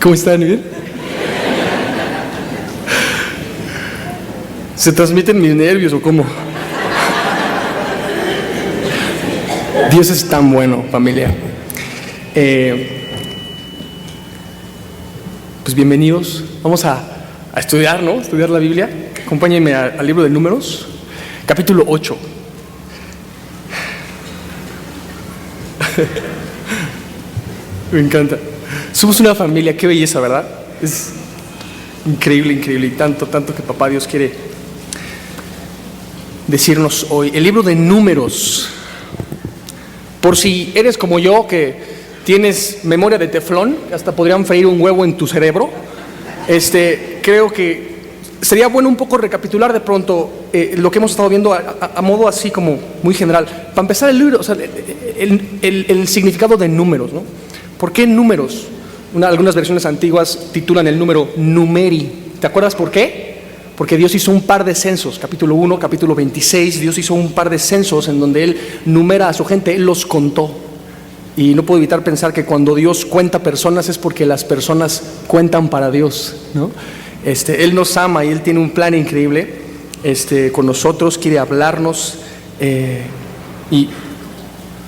¿Cómo están? ¿Bien? ¿Se transmiten mis nervios o cómo? Dios es tan bueno, familia. Pues bienvenidos. Vamos a estudiar, ¿no? Estudiar la Biblia. Acompáñenme al libro de Números, capítulo 8. Me encanta. Somos una familia, qué belleza, ¿verdad? Es increíble, increíble. Y tanto que Papá Dios quiere decirnos hoy. El libro de Números. Por si eres como yo, que tienes memoria de teflón, hasta podrían freír un huevo en tu cerebro, creo que sería bueno un poco recapitular de pronto lo que hemos estado viendo a modo así como muy general. Para empezar el libro, o sea, el significado de números, ¿no? ¿Por qué números? Algunas versiones antiguas titulan el número numeri. ¿Te acuerdas por qué? Porque Dios hizo un par de censos, capítulo 1, capítulo 26, Dios hizo un par de censos en donde Él numera a su gente, Él los contó. Y no puedo evitar pensar que cuando Dios cuenta personas es porque las personas cuentan para Dios, ¿no? Él nos ama y Él tiene un plan increíble con nosotros, quiere hablarnos. Y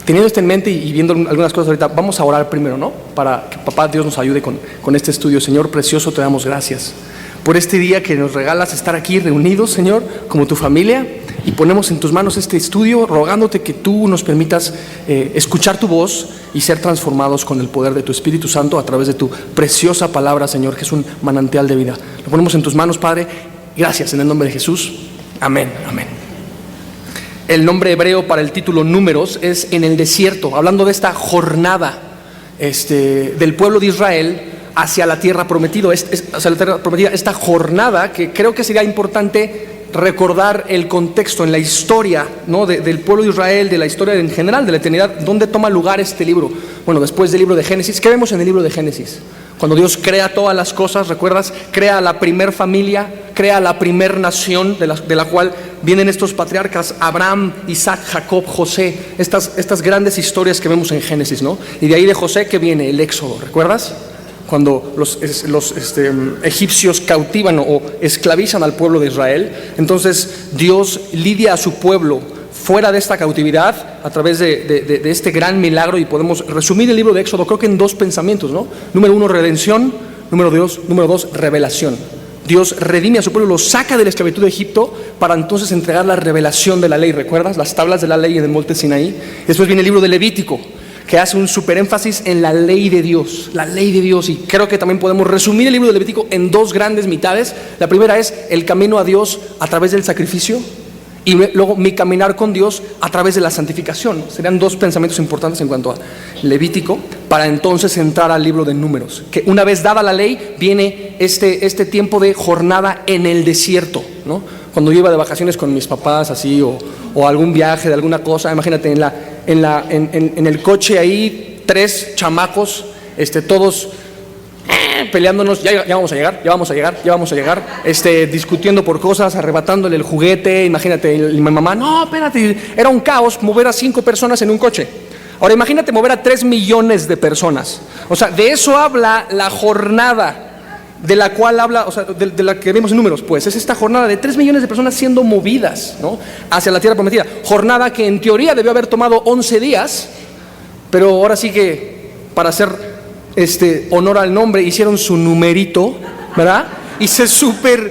teniendo esto en mente y viendo algunas cosas ahorita, vamos a orar primero, ¿no? Para que Papá Dios nos ayude con este estudio. Señor precioso, te damos gracias por este día que nos regalas estar aquí reunidos, Señor, como tu familia, y ponemos en tus manos este estudio, rogándote que tú nos permitas escuchar tu voz y ser transformados con el poder de tu Espíritu Santo a través de tu preciosa palabra, Señor, que es un manantial de vida. Lo ponemos en tus manos, Padre. Gracias, en el nombre de Jesús. Amén, amén. El nombre hebreo para el título Números es en el desierto, hablando de esta jornada del pueblo de Israel hacia la tierra prometida, esta jornada que creo que sería importante recordar el contexto en la historia, ¿no? del pueblo de Israel, de la historia en general, de la eternidad. ¿Dónde toma lugar este libro? Bueno, después del libro de Génesis. ¿Qué vemos en el libro de Génesis? Cuando Dios crea todas las cosas, ¿recuerdas? Crea la primer familia, crea la primer nación de la cual vienen estos patriarcas, Abraham, Isaac, Jacob, José, estas grandes historias que vemos en Génesis, ¿no? Y de ahí de José que viene el Éxodo, ¿recuerdas? Cuando los egipcios cautivan o esclavizan al pueblo de Israel, entonces Dios lidia a su pueblo fuera de esta cautividad a través de este gran milagro, y podemos resumir el libro de Éxodo creo que en dos pensamientos, ¿no? Número uno, redención. Número dos, revelación. Dios redime a su pueblo, lo saca de la esclavitud de Egipto para entonces entregar la revelación de la ley, ¿recuerdas? Las tablas de la ley en el monte Sinaí. Después viene el libro de Levítico, que hace un super énfasis en la ley de Dios, y creo que también podemos resumir el libro de Levítico en dos grandes mitades. La primera es el camino a Dios a través del sacrificio, y luego mi caminar con Dios a través de la santificación. Serían dos pensamientos importantes en cuanto a Levítico, para entonces entrar al libro de Números, que una vez dada la ley viene este tiempo de jornada en el desierto, ¿no? Cuando yo iba de vacaciones con mis papás así, o algún viaje de alguna cosa, imagínate en el coche ahí, 3 chamacos, todos peleándonos, ya vamos a llegar, discutiendo por cosas, arrebatándole el juguete. Imagínate, mi mamá, no, espérate, era un caos mover a 5 personas en un coche. Ahora imagínate mover a 3 millones de personas. O sea, de eso habla la jornada de la cual habla, o sea, de la que vemos en Números, pues es esta jornada de 3 millones de personas siendo movidas, ¿no? Hacia la tierra prometida. Jornada que en teoría debió haber tomado 11 días, pero ahora sí que para hacer honor al nombre hicieron su numerito, ¿verdad? Y se super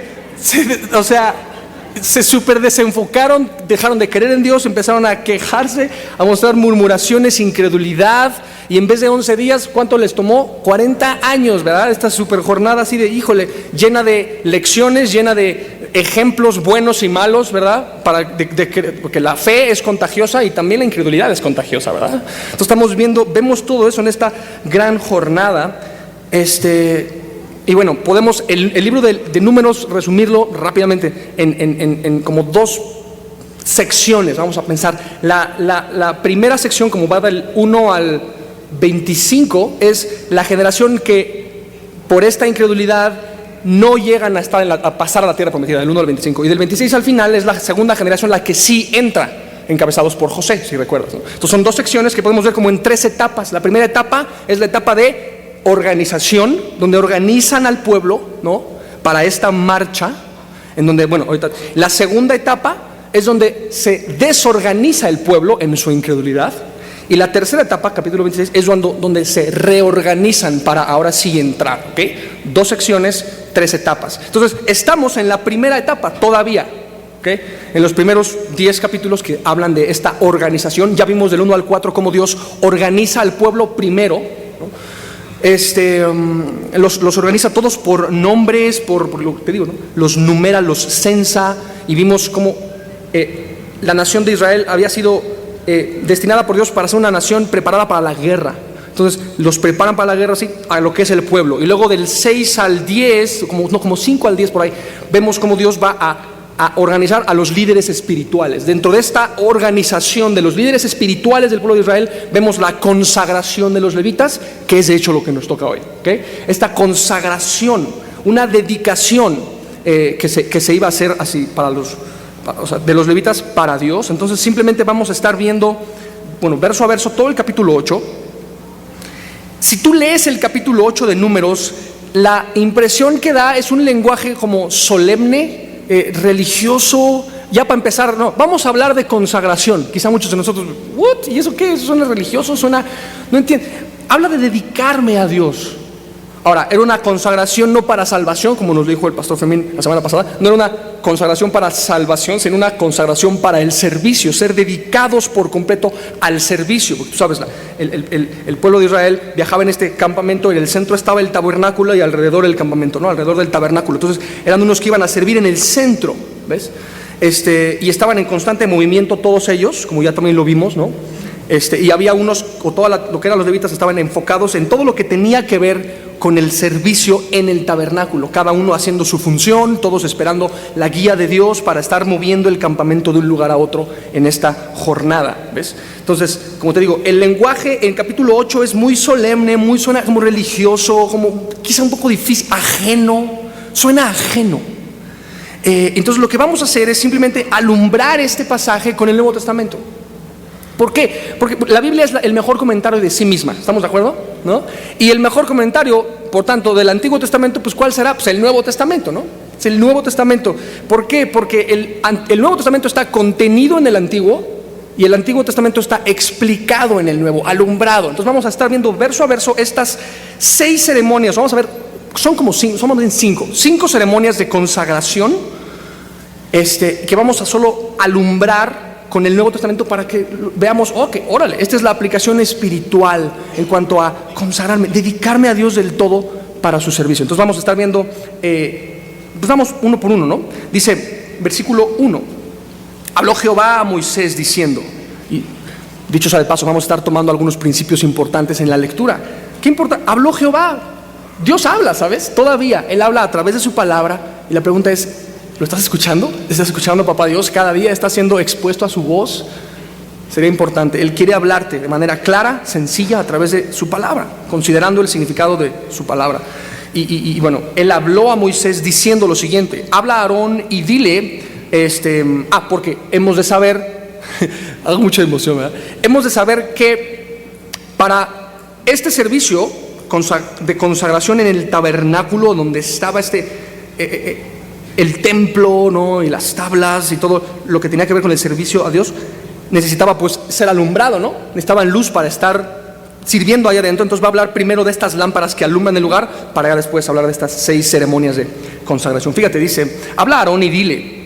desenfocaron, dejaron de creer en Dios, empezaron a quejarse, a mostrar murmuraciones, incredulidad, y en vez de 11 días, ¿cuánto les tomó? 40 años, ¿verdad? Esta super jornada así de, híjole, llena de lecciones, llena de ejemplos buenos y malos, ¿verdad? Porque la fe es contagiosa y también la incredulidad es contagiosa, ¿verdad? Entonces vemos todo eso en esta gran jornada. Y bueno, podemos el libro de Números resumirlo rápidamente en como 2 secciones. Vamos a pensar, la primera sección, como va del 1 al 25, es la generación que por esta incredulidad no llegan a pasar a la tierra prometida, del 1 al 25, y del 26 al final es la segunda generación la que sí entra. encabezados por José, si recuerdas, ¿no? Entonces son 2 secciones que podemos ver como en 3 etapas. La primera etapa es la etapa de organización, donde organizan al pueblo, ¿no?, para esta marcha, en donde, bueno, ahorita, la segunda etapa es donde se desorganiza el pueblo en su incredulidad. Y la tercera etapa, capítulo 26, es donde se reorganizan para ahora sí entrar, ¿ok? 2 secciones, 3 etapas. Entonces, estamos en la primera etapa todavía, ¿ok? En los primeros 10 capítulos que hablan de esta organización, ya vimos del 1 al 4 cómo Dios organiza al pueblo primero, ¿no? Los organiza todos por nombres, por lo que te digo, ¿no? Los numera, los censa, y vimos cómo la nación de Israel había sido destinada por Dios para ser una nación preparada para la guerra. Entonces los preparan para la guerra, así, a lo que es el pueblo. Y luego del 6 al 10, como 5 al 10 por ahí, vemos cómo Dios va a organizar a los líderes espirituales. Dentro de esta organización de los líderes espirituales del pueblo de Israel, vemos la consagración de los levitas, que es de hecho lo que nos toca hoy, ¿okay? Esta consagración, una dedicación que se iba a hacer así para de los levitas para Dios. Entonces simplemente vamos a estar viendo, bueno, verso a verso todo el capítulo 8. Si tú lees el capítulo 8 de Números, la impresión que da es un lenguaje como solemne, religioso. Ya para empezar, no, vamos a hablar de consagración. Quizá muchos de nosotros, ¿what? ¿Y eso qué? ¿Eso suena religioso? Suena, no entiendo. Habla de dedicarme a Dios. Ahora, era una consagración no para salvación, como nos dijo el pastor Fermín la semana pasada. No era una consagración para salvación, sino una consagración para el servicio, ser dedicados por completo al servicio. Porque tú sabes, el pueblo de Israel viajaba en este campamento, y en el centro estaba el tabernáculo y alrededor el campamento, ¿no? Alrededor del tabernáculo. Entonces eran unos que iban a servir en el centro, ¿ves? Y estaban en constante movimiento todos ellos, como ya también lo vimos, ¿no? Y había unos, o lo que eran los levitas, estaban enfocados en todo lo que tenía que ver con el servicio en el tabernáculo, cada uno haciendo su función, todos esperando la guía de Dios para estar moviendo el campamento de un lugar a otro en esta jornada, ¿ves? Entonces, como te digo, el lenguaje en capítulo 8 es muy solemne, suena como religioso, como quizá un poco difícil, suena ajeno. Entonces lo que vamos a hacer es simplemente alumbrar este pasaje con el Nuevo Testamento. ¿Por qué? Porque la Biblia es el mejor comentario de sí misma, ¿estamos de acuerdo? ¿No? Y el mejor comentario, por tanto, del Antiguo Testamento, pues ¿cuál será? Pues el Nuevo Testamento, ¿no? Es el Nuevo Testamento. ¿Por qué? Porque el Nuevo Testamento está contenido en el Antiguo, y el Antiguo Testamento está explicado en el Nuevo, alumbrado. Entonces vamos a estar viendo verso a verso estas 6 ceremonias. Vamos a ver, son como 5 ceremonias de consagración, que vamos a solo alumbrar con el Nuevo Testamento para que veamos, órale, esta es la aplicación espiritual en cuanto a consagrarme, dedicarme a Dios del todo para su servicio. Entonces vamos a estar viendo, pues vamos uno por uno, ¿no? Dice, versículo 1, habló Jehová a Moisés diciendo, y dicho sea de paso, vamos a estar tomando algunos principios importantes en la lectura. ¿Qué importa? Habló Jehová, Dios habla, ¿sabes? Todavía, Él habla a través de su palabra, y la pregunta es, ¿lo estás escuchando? ¿Estás escuchando, papá Dios? Cada día estás siendo expuesto a su voz. Sería importante. Él quiere hablarte de manera clara, sencilla, a través de su palabra, considerando el significado de su palabra. Y bueno, Él habló a Moisés diciendo lo siguiente: habla a Aarón y dile, porque hemos de saber, hago mucha emoción, ¿verdad? Hemos de saber que para este servicio de consagración en el tabernáculo, donde estaba el templo, ¿no? Y las tablas y todo lo que tenía que ver con el servicio a Dios, necesitaba pues ser alumbrado, ¿no? Necesitaban luz para estar sirviendo allá adentro. Entonces va a hablar primero de estas lámparas que alumbran el lugar, para ya después hablar de estas 6 ceremonias de consagración. Fíjate, dice, habla a Aarón y dile,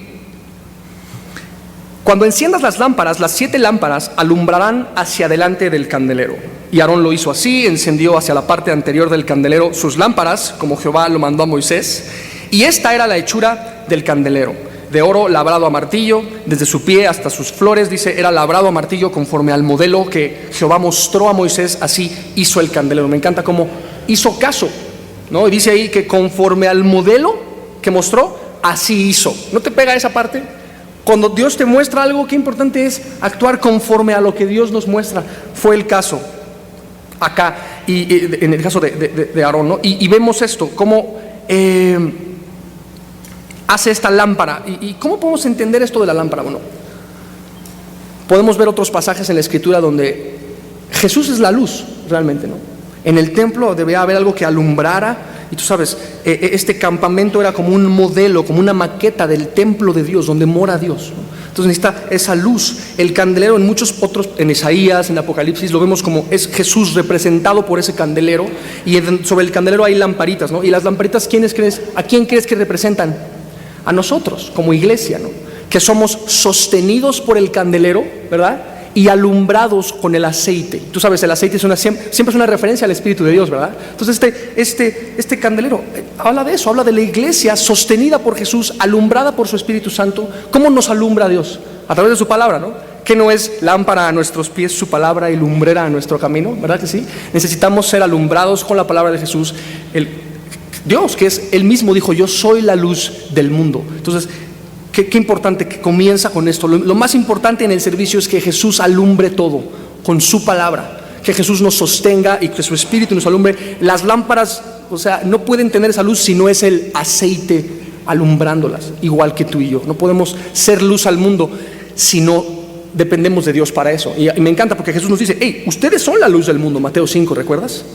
cuando enciendas las lámparas, las 7 lámparas alumbrarán hacia adelante del candelero. Y Aarón lo hizo así, encendió hacia la parte anterior del candelero sus lámparas, como Jehová lo mandó a Moisés. Y esta era la hechura del candelero, de oro labrado a martillo, desde su pie hasta sus flores, dice, era labrado a martillo conforme al modelo que Jehová mostró a Moisés, así hizo el candelero. Me encanta cómo hizo caso, ¿no? Y dice ahí que conforme al modelo que mostró, así hizo. ¿No te pega esa parte? Cuando Dios te muestra algo, qué importante es actuar conforme a lo que Dios nos muestra. Fue el caso acá, y en el caso de Aarón, ¿no? Y vemos esto, cómo hace esta lámpara. ¿Y cómo podemos entender esto de la lámpara? Bueno, podemos ver otros pasajes en la Escritura donde Jesús es la luz, realmente, ¿no? En el templo debía haber algo que alumbrara, y tú sabes, este campamento era como un modelo, como una maqueta del templo de Dios, donde mora Dios, ¿no? Entonces necesita esa luz. El candelero, en muchos otros, en Isaías, en Apocalipsis, lo vemos como es Jesús representado por ese candelero, y sobre el candelero hay lamparitas, ¿no? Y las lamparitas, ¿a quién crees que representan? A nosotros, como iglesia, ¿no? Que somos sostenidos por el candelero, ¿verdad? Y alumbrados con el aceite. Tú sabes, el aceite siempre es una referencia al Espíritu de Dios, ¿verdad? Entonces este candelero habla de eso, habla de la iglesia sostenida por Jesús, alumbrada por su Espíritu Santo. ¿Cómo nos alumbra Dios? A través de su palabra, ¿no? ¿Qué no es lámpara a nuestros pies su palabra y lumbrera a nuestro camino? ¿Verdad que sí? Necesitamos ser alumbrados con la palabra de Jesús. Dios, que es Él mismo, dijo: yo soy la luz del mundo. Entonces, qué importante que comienza con esto. Lo más importante en el servicio es que Jesús alumbre todo con su palabra, que Jesús nos sostenga y que su Espíritu nos alumbre. Las lámparas, o sea, no pueden tener esa luz si no es el aceite alumbrándolas, igual que tú y yo. No podemos ser luz al mundo si no dependemos de Dios para eso. Y me encanta porque Jesús nos dice: hey, ustedes son la luz del mundo. Mateo 5, ¿recuerdas?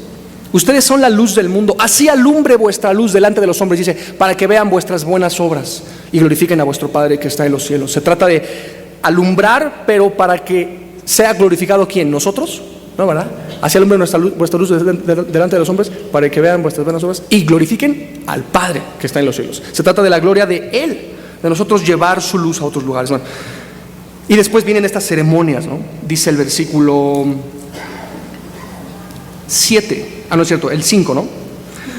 Ustedes son la luz del mundo, así alumbre vuestra luz delante de los hombres, dice, para que vean vuestras buenas obras y glorifiquen a vuestro Padre que está en los cielos. Se trata de alumbrar, pero para que sea glorificado ¿quién? ¿Nosotros? ¿No, verdad? Así alumbre vuestra luz delante de los hombres, para que vean vuestras buenas obras y glorifiquen al Padre que está en los cielos. Se trata de la gloria de Él, de nosotros llevar su luz a otros lugares. Bueno, y después vienen estas ceremonias, ¿no? Dice el versículo 7. No es cierto, el 5, ¿no?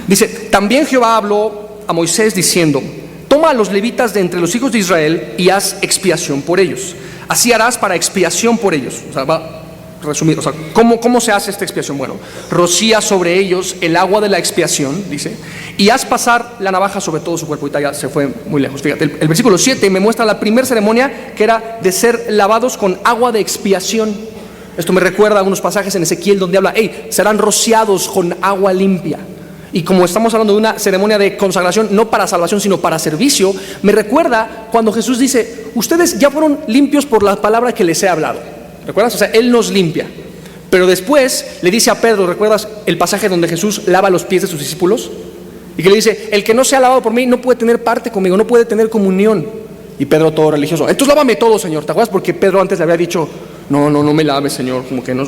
Dice: también Jehová habló a Moisés diciendo: toma a los levitas de entre los hijos de Israel y haz expiación por ellos. Así harás para expiación por ellos. O sea, va a resumir, o sea, ¿cómo se hace esta expiación? Bueno, rocía sobre ellos el agua de la expiación, dice, y haz pasar la navaja sobre todo su cuerpo. Ahorita ya se fue muy lejos. Fíjate, el versículo 7 me muestra la primera ceremonia, que era de ser lavados con agua de expiación. Esto me recuerda a unos pasajes en Ezequiel donde habla: hey, serán rociados con agua limpia. Y como estamos hablando de una ceremonia de consagración, no para salvación, sino para servicio, me recuerda cuando Jesús dice: ustedes ya fueron limpios por la palabra que les he hablado. ¿Recuerdas? O sea, Él nos limpia. Pero después le dice a Pedro, ¿recuerdas el pasaje donde Jesús lava los pies de sus discípulos? Y que le dice: el que no sea lavado por mí no puede tener parte conmigo, no puede tener comunión. Y Pedro, todo religioso: entonces lávame todo, Señor. ¿Te acuerdas? Porque Pedro antes le había dicho: no me laves, Señor, como que no,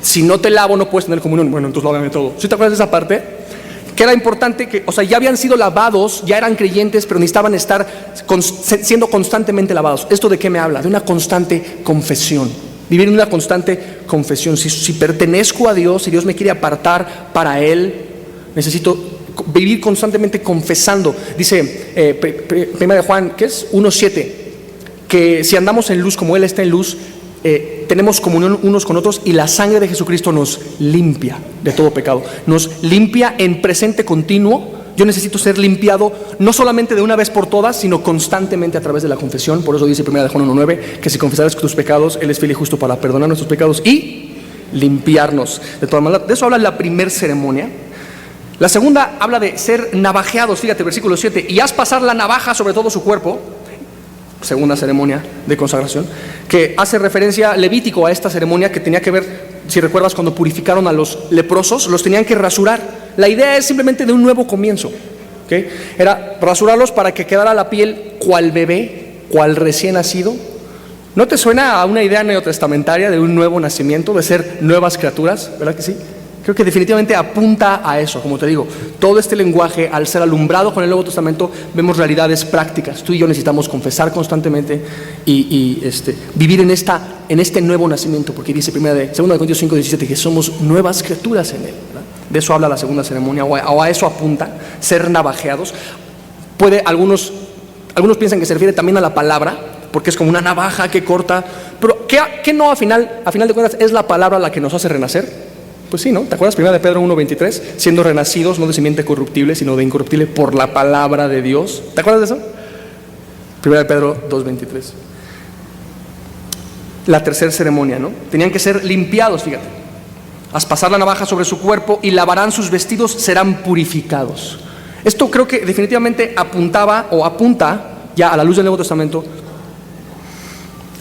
si no te lavo no puedes tener comunión. Bueno, entonces lávame todo. ¿Sí te acuerdas de esa parte? Que era importante que, o sea, ya habían sido lavados, ya eran creyentes, pero necesitaban estar siendo constantemente lavados. ¿Esto de qué me habla? De una constante confesión. Vivir en una constante confesión. Si pertenezco a Dios, si Dios me quiere apartar para Él, necesito vivir constantemente confesando. Dice Primera de Juan, ¿qué es? 1:7, que si andamos en luz como Él está en luz, tenemos comunión unos con otros, y la sangre de Jesucristo nos limpia de todo pecado, nos limpia en presente continuo. Yo necesito ser limpiado no solamente de una vez por todas, sino constantemente a través de la confesión. Por eso dice 1 Juan 1:9, que si confesares tus pecados, Él es fiel y justo para perdonar nuestros pecados y limpiarnos de toda maldad. De eso habla la primera ceremonia. La segunda habla de ser navajeados. Fíjate, versículo 7, y haz pasar la navaja sobre todo su cuerpo. Segunda ceremonia de consagración, que hace referencia Levítico a esta ceremonia, que tenía que ver, si recuerdas, cuando purificaron a los leprosos, los tenían que rasurar. La idea es simplemente de un nuevo comienzo, ¿okay? Era rasurarlos para que quedara la piel cual bebé, cual recién nacido. ¿No te suena a una idea neotestamentaria de un nuevo nacimiento, de ser nuevas criaturas? ¿Verdad que sí? Creo que definitivamente apunta a eso. Como te digo, todo este lenguaje, al ser alumbrado con el Nuevo Testamento, vemos realidades prácticas. Tú y yo necesitamos confesar constantemente y vivir en este nuevo nacimiento, porque dice 2 Corintios 5:17 que somos nuevas criaturas en Él, ¿verdad? De eso habla la segunda ceremonia, o a eso apunta, ser navajeados. Algunos piensan que se refiere también a la palabra, porque es como una navaja que corta, pero ¿qué no a final de cuentas es la palabra la que nos hace renacer? Pues sí, ¿no? ¿Te acuerdas? 1 Pedro 1:23, siendo renacidos no de simiente corruptible, sino de incorruptible por la palabra de Dios. ¿Te acuerdas de eso? 1 Pedro 2:23. La tercera ceremonia, ¿no? Tenían que ser limpiados, fíjate. Haz pasar la navaja sobre su cuerpo y lavarán sus vestidos, serán purificados. Esto creo que definitivamente apunta ya a la luz del Nuevo Testamento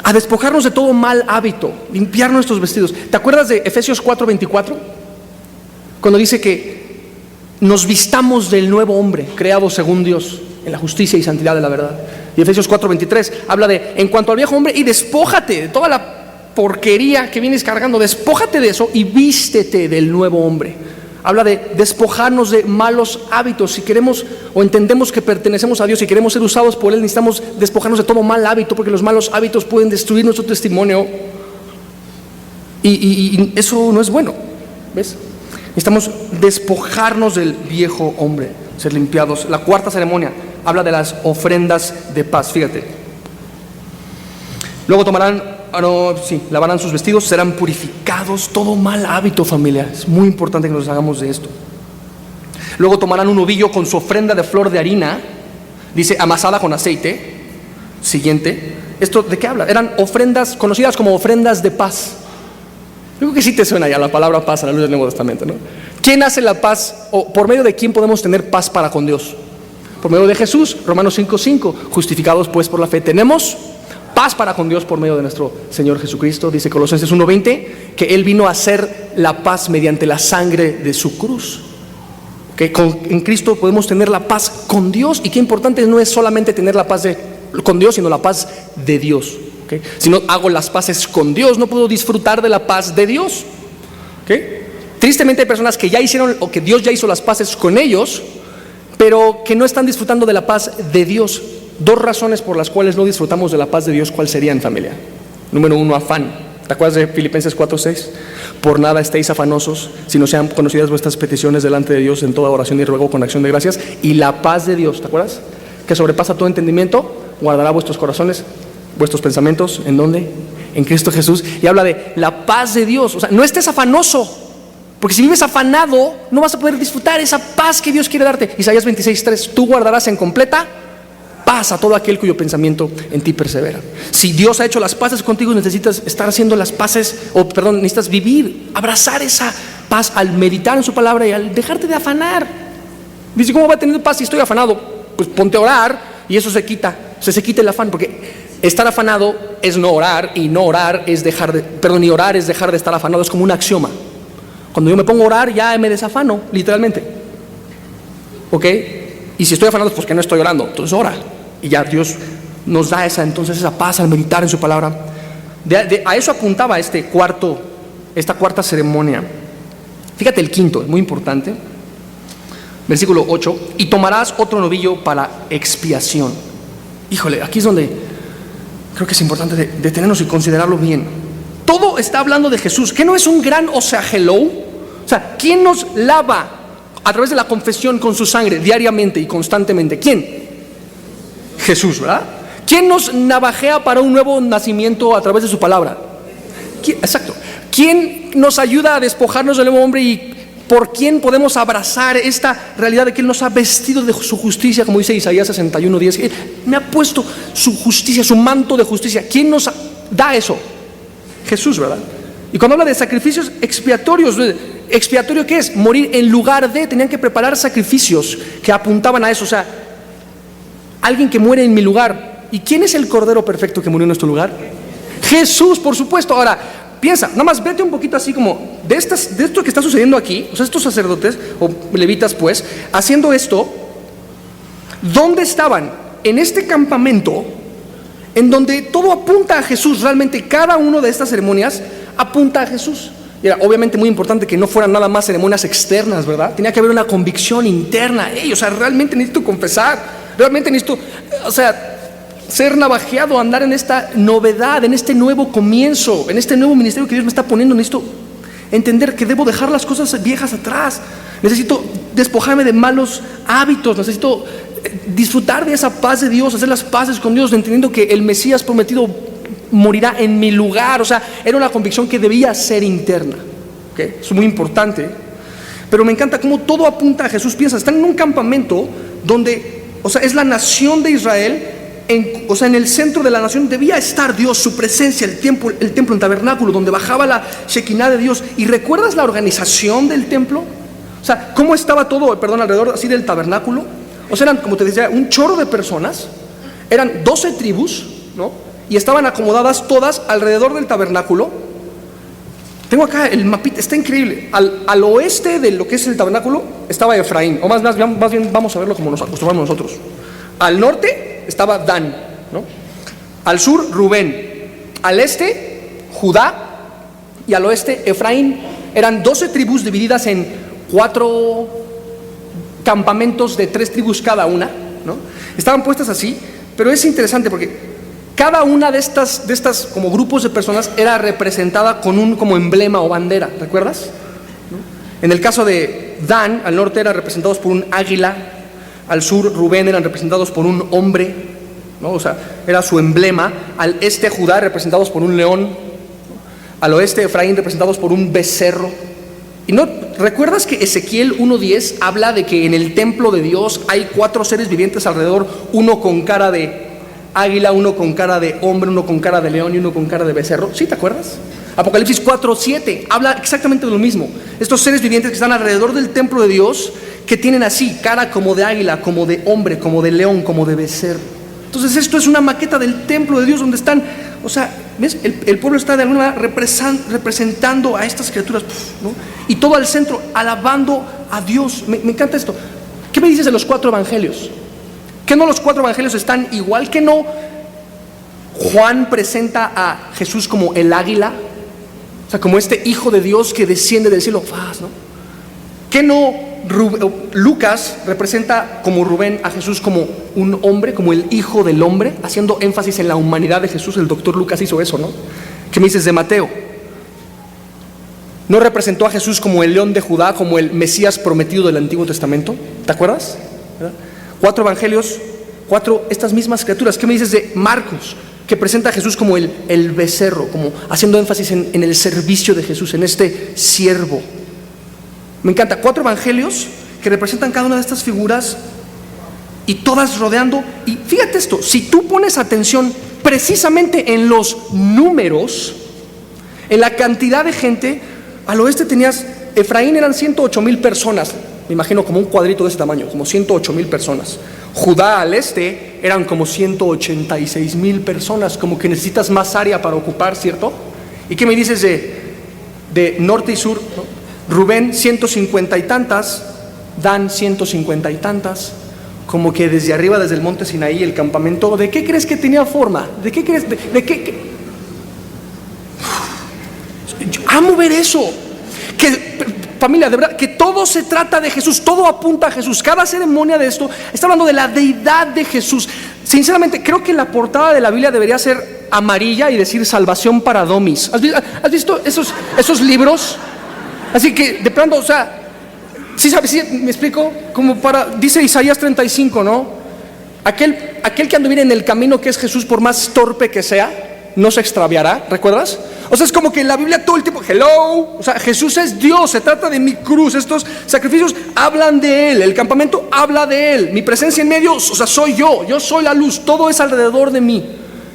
a despojarnos de todo mal hábito, limpiar nuestros vestidos. ¿Te acuerdas de Efesios 4:24? Cuando dice que nos vistamos del nuevo hombre, creado según Dios, en la justicia y santidad de la verdad. Y Efesios 4:23 habla de, en cuanto al viejo hombre, y despójate de toda la porquería que vienes cargando, despójate de eso y vístete del nuevo hombre. Habla de despojarnos de malos hábitos. Si queremos o entendemos que pertenecemos a Dios y queremos ser usados por Él, necesitamos despojarnos de todo mal hábito, porque los malos hábitos pueden destruir nuestro testimonio y eso no es bueno, ¿ves? Necesitamos despojarnos del viejo hombre, ser limpiados. La cuarta ceremonia habla de las ofrendas de paz, fíjate. Luego lavarán sus vestidos, serán purificados, todo mal hábito, familia. Es muy importante que nos hagamos de esto. Luego tomarán un ovillo con su ofrenda de flor de harina, dice, amasada con aceite. Siguiente. ¿Esto de qué habla? Eran ofrendas conocidas como ofrendas de paz. Yo creo que sí te suena ya la palabra paz a la luz del Nuevo Testamento, ¿no? ¿Quién hace la paz? ¿O por medio de quién podemos tener paz para con Dios? Por medio de Jesús. Romanos 5:5. Justificados pues por la fe tenemos paz para con Dios por medio de nuestro Señor Jesucristo. Dice Colosenses 1:20 que Él vino a hacer la paz mediante la sangre de su cruz. Que en Cristo podemos tener la paz con Dios. Y qué importante no es solamente tener la paz con Dios, sino la paz de Dios. ¿Okay? Si no hago las paces con Dios, no puedo disfrutar de la paz de Dios. ¿Okay? Tristemente hay personas que ya hicieron, o que Dios ya hizo las paces con ellos, pero que no están disfrutando de la paz de Dios. Dos razones por las cuales no disfrutamos de la paz de Dios, ¿cuál serían, familia? Número 1, afán. ¿Te acuerdas de Filipenses 4:6? Por nada estéis afanosos, sino sean conocidas vuestras peticiones delante de Dios en toda oración y ruego con acción de gracias. Y la paz de Dios, ¿te acuerdas? Que sobrepasa todo entendimiento, guardará vuestros corazones, vuestros pensamientos, ¿en dónde? En Cristo Jesús. Y habla de la paz de Dios. O sea, no estés afanoso, porque si vives afanado, no vas a poder disfrutar esa paz que Dios quiere darte. Isaías 26:3, tú guardarás en completa paz a todo aquel cuyo pensamiento en ti persevera. Si Dios ha hecho las paces contigo, necesitas estar haciendo las paces, necesitas vivir, abrazar esa paz al meditar en su palabra y al dejarte de afanar. Dice, ¿cómo va a tener paz si estoy afanado? Pues ponte a orar y eso se quita el afán, porque estar afanado es no orar, y no orar es y orar es dejar de estar afanado, es como un axioma. Cuando yo me pongo a orar ya me desafano, literalmente. ¿Ok? Y si estoy afanado, pues que no estoy orando, entonces ora. Y ya Dios nos da esa paz al meditar en su palabra. A eso apuntaba esta cuarta ceremonia. Fíjate el quinto, es muy importante. Versículo 8, y tomarás otro novillo para expiación. Híjole, aquí es donde creo que es importante detenernos y considerarlo bien. Todo está hablando de Jesús, que no es un gran hello. O sea, ¿quién nos lava a través de la confesión con su sangre diariamente y constantemente? ¿Quién? Jesús, ¿verdad? ¿Quién nos navajea para un nuevo nacimiento a través de su palabra? Exacto. ¿Quién nos ayuda a despojarnos del nuevo hombre y por quién podemos abrazar esta realidad de que Él nos ha vestido de su justicia, como dice Isaías 61:10? Él me ha puesto su justicia, su manto de justicia. ¿Quién nos da eso? Jesús, ¿verdad? Y cuando habla de sacrificios expiatorios, ¿expiatorio qué es? Morir en lugar de. Tenían que preparar sacrificios que apuntaban a eso. O sea, alguien que muere en mi lugar. ¿Y quién es el Cordero perfecto que murió en nuestro lugar? Jesús, por supuesto. Ahora, piensa, nada más vete un poquito así como de esto que está sucediendo aquí. O sea, estos sacerdotes o levitas, pues, haciendo esto, ¿dónde estaban? En este campamento en donde todo apunta a Jesús. Realmente cada una de estas ceremonias apunta a Jesús. Y era obviamente muy importante que no fueran nada más ceremonias externas, ¿verdad? Tenía que haber una convicción interna. O sea, realmente necesito confesar. Realmente necesito, ser navajeado, andar en esta novedad, en este nuevo comienzo, en este nuevo ministerio que Dios me está poniendo. Necesito entender que debo dejar las cosas viejas atrás. Necesito despojarme de malos hábitos. Necesito disfrutar de esa paz de Dios, hacer las paces con Dios, entendiendo que el Mesías prometido morirá en mi lugar. O sea, era una convicción que debía ser interna. ¿Okay? Es muy importante. Pero me encanta cómo todo apunta a Jesús. Piensa, están en un campamento donde, es la nación de Israel. En el centro de la nación debía estar Dios, su presencia, el templo, el tabernáculo, donde bajaba la Shekinah de Dios. ¿Y recuerdas la organización del templo? O sea, ¿cómo estaba todo, alrededor así del tabernáculo? O sea, eran, como te decía, un chorro de personas. Eran 12 tribus, ¿no? y estaban acomodadas todas alrededor del tabernáculo. Tengo acá el mapita, está increíble. Al oeste de lo que es el tabernáculo estaba Efraín, o más bien vamos a verlo como nos acostumbramos nosotros. Al norte estaba Dan, ¿no? Al sur Rubén, al este Judá y al oeste Efraín. Eran 12 tribus divididas en 4 campamentos de 3 tribus cada una, ¿no? Estaban puestas así, pero es interesante porque cada una de estas como grupos de personas era representada con un como emblema o bandera, ¿recuerdas? ¿No? En el caso de Dan, al norte eran representados por un águila, al sur Rubén eran representados por un hombre, ¿no? O sea, era su emblema. Al este Judá representados por un león, ¿no? Al oeste Efraín representados por un becerro. ¿Y no recuerdas que Ezequiel 1:10 habla de que en el templo de Dios hay 4 seres vivientes alrededor, uno con cara de águila, uno con cara de hombre, uno con cara de león y uno con cara de becerro? ¿Sí te acuerdas? Apocalipsis 4:7 habla exactamente de lo mismo. Estos seres vivientes que están alrededor del templo de Dios, que tienen así cara como de águila, como de hombre, como de león, como de becerro. Entonces esto es una maqueta del templo de Dios donde están, o sea, ¿ves? El pueblo está de alguna manera representando a estas criaturas, ¿no? Y todo al centro, alabando a Dios. Me encanta esto. ¿Qué me dices de los 4 evangelios? ¿Que no los 4 evangelios están igual? ¿Que no Juan presenta a Jesús como el águila? O sea, como este hijo de Dios que desciende del cielo, ¿no? ¿Que no Lucas representa como Rubén a Jesús como un hombre, como el hijo del hombre, haciendo énfasis en la humanidad de Jesús? El doctor Lucas hizo eso, ¿no? ¿Qué me dices de Mateo? ¿No representó a Jesús como el león de Judá, como el Mesías prometido del Antiguo Testamento? ¿Te acuerdas? ¿Verdad? 4 evangelios, 4 estas mismas criaturas. ¿Qué me dices de Marcos, que presenta a Jesús como el becerro, como haciendo énfasis en el servicio de Jesús, en este siervo? Me encanta. 4 evangelios que representan cada una de estas figuras y todas rodeando. Y fíjate esto, si tú pones atención precisamente en los números, en la cantidad de gente, al oeste tenías, Efraín eran 108,000 personas, me imagino como un cuadrito de este tamaño, como 108,000 personas. Judá al este eran como 186,000 personas, como que necesitas más área para ocupar, ¿cierto? ¿Y qué me dices de norte y sur? ¿No? Rubén 150 y tantas, Dan 150 y tantas, como que desde arriba, desde el monte Sinaí, el campamento, ¿de qué crees que tenía forma? ¿De qué crees? ¿De qué? Yo amo ver eso. Que, familia, de verdad, que todo se trata de Jesús, todo apunta a Jesús. Cada ceremonia de esto está hablando de la deidad de Jesús. Sinceramente, creo que la portada de la Biblia debería ser amarilla y decir salvación para domis. ¿Has visto esos libros? Así que, de pronto, o sea, ¿sí sabes? ¿Sí me explico? Como dice Isaías 35, ¿no? Aquel que anduviera en el camino que es Jesús, por más torpe que sea, no se extraviará, ¿recuerdas? O sea, es como que la Biblia todo el tiempo, hello, o sea, Jesús es Dios, se trata de mi cruz, estos sacrificios hablan de Él, el campamento habla de Él, mi presencia en medio, o sea, soy yo soy la luz, todo es alrededor de mí.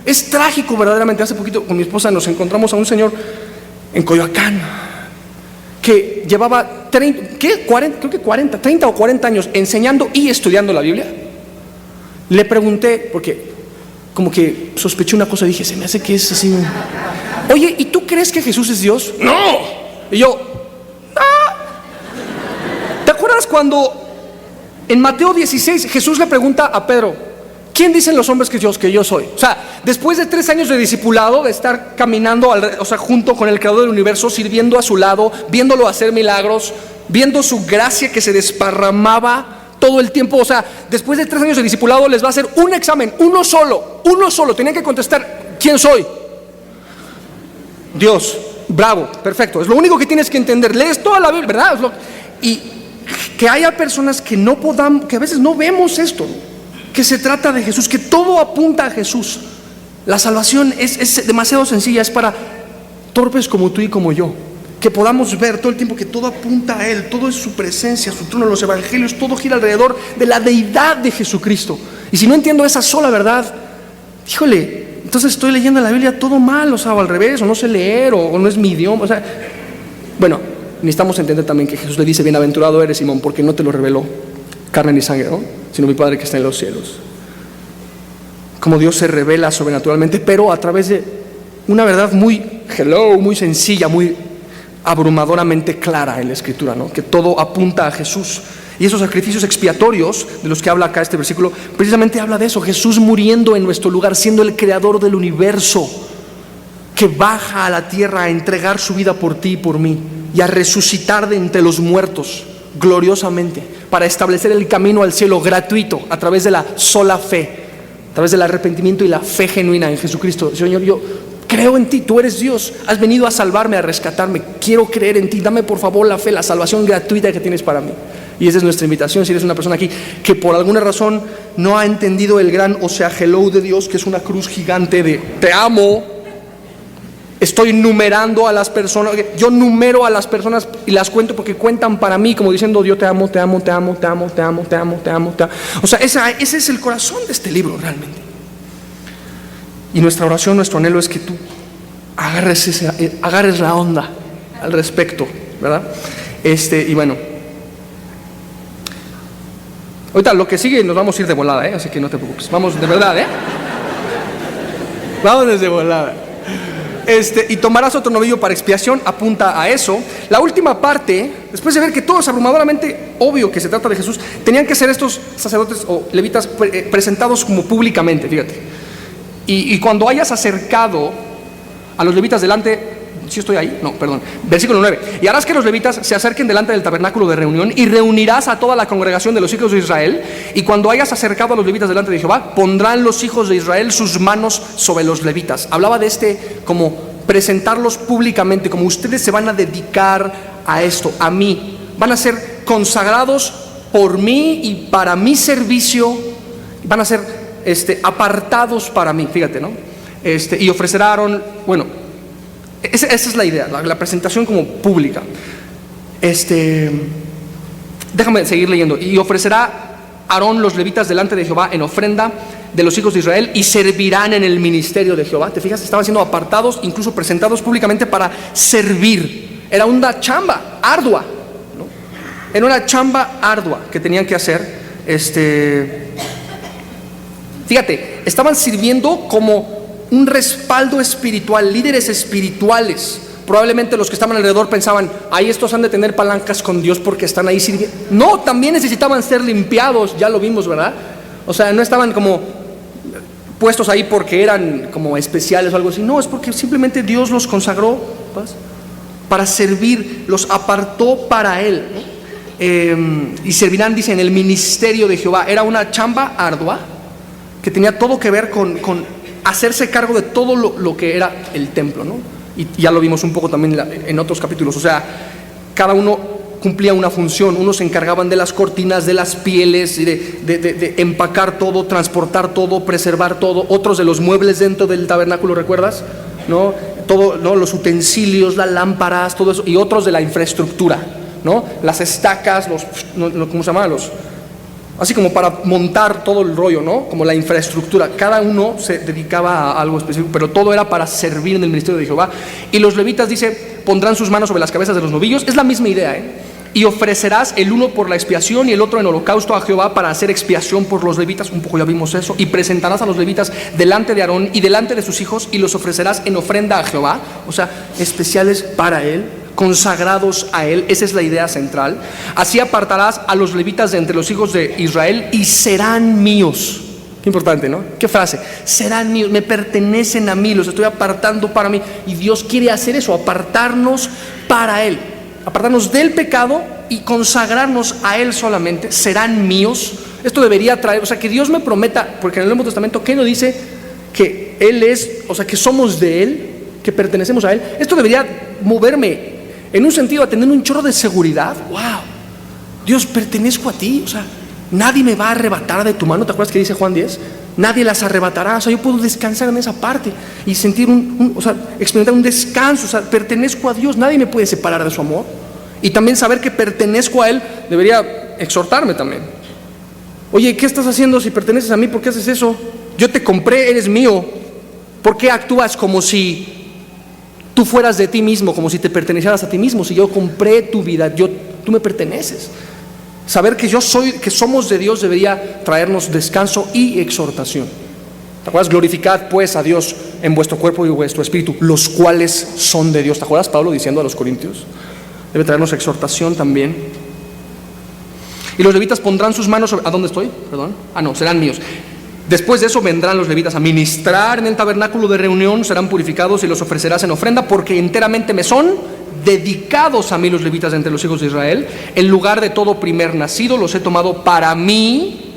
Es trágico verdaderamente. Hace poquito con mi esposa nos encontramos a un señor en Coyoacán que llevaba 30 o 40 años enseñando y estudiando la Biblia. Le pregunté, porque como que sospeché una cosa, dije, se me hace que es así. Oye, ¿y tú crees que Jesús es Dios? ¡No! Y yo, ¿te acuerdas cuando en Mateo 16 Jesús le pregunta a Pedro, ¿quién dicen los hombres que yo soy? O sea, después de 3 años de discipulado, de estar caminando, o sea, junto con el creador del universo, sirviendo a su lado, viéndolo hacer milagros, viendo su gracia que se desparramaba todo el tiempo. O sea, después de 3 años de discipulado les va a hacer un examen, uno solo, tenían que contestar, ¿quién soy? Dios. Bravo, perfecto, es lo único que tienes que entender. Lees toda la Biblia, ¿verdad? Y que haya personas que que a veces no vemos esto, que se trata de Jesús, que todo apunta a Jesús. La salvación es demasiado sencilla, es para torpes como tú y como yo, que podamos ver todo el tiempo que todo apunta a Él, todo es su presencia, su trono, los evangelios, todo gira alrededor de la deidad de Jesucristo. Y si no entiendo esa sola verdad, híjole, entonces estoy leyendo la Biblia todo mal, o sea, o al revés, o no sé leer, o no es mi idioma, o sea, bueno, necesitamos entender también que Jesús le dice, bienaventurado eres, Simón, porque no te lo reveló carne ni sangre, ¿no? Sino mi Padre que está en los cielos. cómo Dios se revela sobrenaturalmente, pero a través de una verdad muy sencilla, muy abrumadoramente clara en la Escritura, ¿no? Que todo apunta a Jesús. Y esos sacrificios expiatorios de los que habla acá este versículo, precisamente habla de eso: Jesús muriendo en nuestro lugar, siendo el creador del universo, que baja a la tierra a entregar su vida por ti y por mí, y a resucitar de entre los muertos gloriosamente, para establecer el camino al cielo gratuito a través de la sola fe, a través del arrepentimiento y la fe genuina en Jesucristo. Señor, yo creo en ti, tú eres Dios, has venido a salvarme, a rescatarme, quiero creer en ti, dame por favor la fe, la salvación gratuita que tienes para mí. Y esa es nuestra invitación. Si eres una persona aquí que por alguna razón no ha entendido el gran hello de Dios, que es una cruz gigante de te amo, estoy numerando a las personas, yo numero a las personas y las cuento porque cuentan para mí, como diciendo: yo te amo, te amo, te amo, te amo, te amo, te amo, te amo, te amo. O sea, ese es el corazón de este libro realmente. Y nuestra oración, nuestro anhelo es que tú agarres la onda al respecto, ¿verdad? Y bueno, ahorita lo que sigue nos vamos a ir de volada, así que no te preocupes. Vamos de verdad, Vamos desde volada. Y tomarás otro novillo para expiación, apunta a eso. La última parte, después de ver que todo es abrumadoramente obvio que se trata de Jesús, tenían que ser estos sacerdotes o levitas presentados como públicamente, fíjate. Y cuando hayas acercado a los levitas delante, ¿sí estoy ahí? No, perdón. Versículo 9. Y harás que los levitas se acerquen delante del tabernáculo de reunión, y reunirás a toda la congregación de los hijos de Israel. Y cuando hayas acercado a los levitas delante de Jehová, pondrán los hijos de Israel sus manos sobre los levitas. Hablaba de como presentarlos públicamente, como ustedes se van a dedicar a esto, a mí. Van a ser consagrados por mí y para mi servicio. Van a ser apartados para mí, fíjate, ¿no? Y ofrecerá a Aarón, bueno, esa es la idea, la presentación como pública. Déjame seguir leyendo. Y ofrecerá Aarón los levitas delante de Jehová en ofrenda de los hijos de Israel, y servirán en el ministerio de Jehová. ¿Te fijas? Estaban siendo apartados, incluso presentados públicamente para servir. Era una chamba ardua, ¿no? Era una chamba ardua que tenían que hacer. Fíjate, estaban sirviendo como un respaldo espiritual, líderes espirituales. Probablemente los que estaban alrededor pensaban: ahí estos han de tener palancas con Dios porque están ahí sirviendo. No, también necesitaban ser limpiados, ya lo vimos, ¿verdad? O sea, no estaban como puestos ahí porque eran como especiales o algo así. No, es porque simplemente Dios los consagró, ¿pues?, para servir, los apartó para Él, ¿no? Y servirán, dice, en el ministerio de Jehová. Era una chamba ardua que tenía todo que ver con hacerse cargo de todo lo que era el templo, ¿no? Y ya lo vimos un poco también en otros capítulos. O sea, cada uno cumplía una función. Unos se encargaban de las cortinas, de las pieles, de empacar todo, transportar todo, preservar todo. Otros de los muebles dentro del tabernáculo, ¿recuerdas? ¿No? Todo, ¿no? Los utensilios, las lámparas, todo eso. Y otros de la infraestructura, ¿no? Las estacas, ¿cómo se llama? Así como para montar todo el rollo, ¿no? Como la infraestructura. Cada uno se dedicaba a algo específico, pero todo era para servir en el ministerio de Jehová. Y los levitas, dice, pondrán sus manos sobre las cabezas de los novillos. Es la misma idea, Y ofrecerás el uno por la expiación y el otro en holocausto a Jehová para hacer expiación por los levitas. Un poco ya vimos eso. Y presentarás a los levitas delante de Aarón y delante de sus hijos, y los ofrecerás en ofrenda a Jehová. O sea, especiales para él, consagrados a él. Esa es la idea central. Así apartarás a los levitas de entre los hijos de Israel y serán míos. Qué importante, ¿no? Qué frase. Serán míos, me pertenecen a mí, los estoy apartando para mí. Y Dios quiere hacer eso, apartarnos para él, apartarnos del pecado y consagrarnos a él solamente. Serán míos. Esto debería traer, o sea, que Dios me prometa, porque en el Nuevo Testamento, ¿qué nos dice? Que él es, o sea, que somos de él, que pertenecemos a él. Esto debería moverme en un sentido a tener un chorro de seguridad. ¡Wow! Dios, pertenezco a ti. O sea, nadie me va a arrebatar de tu mano. ¿Te acuerdas que dice Juan 10? Nadie las arrebatará. O sea, yo puedo descansar en esa parte y sentir experimentar un descanso. O sea, pertenezco a Dios. Nadie me puede separar de su amor. Y también saber que pertenezco a Él debería exhortarme también. Oye, ¿qué estás haciendo si perteneces a mí? ¿Por qué haces eso? Yo te compré, eres mío. ¿Por qué actúas como si tú fueras de ti mismo, como si te pertenecieras a ti mismo? Si yo compré tu vida, tú me perteneces. Saber que somos de Dios debería traernos descanso y exhortación. ¿Te acuerdas? Glorificad pues a Dios en vuestro cuerpo y vuestro espíritu, los cuales son de Dios. ¿Te acuerdas Pablo diciendo a los corintios? Debe traernos exhortación también. Y los levitas pondrán sus manos sobre... ¿A dónde estoy? Perdón. No, serán míos. Después de eso vendrán los levitas a ministrar en el tabernáculo de reunión, serán purificados y los ofrecerás en ofrenda, porque enteramente me son dedicados a mí los levitas de entre los hijos de Israel. En lugar de todo primer nacido los he tomado para mí,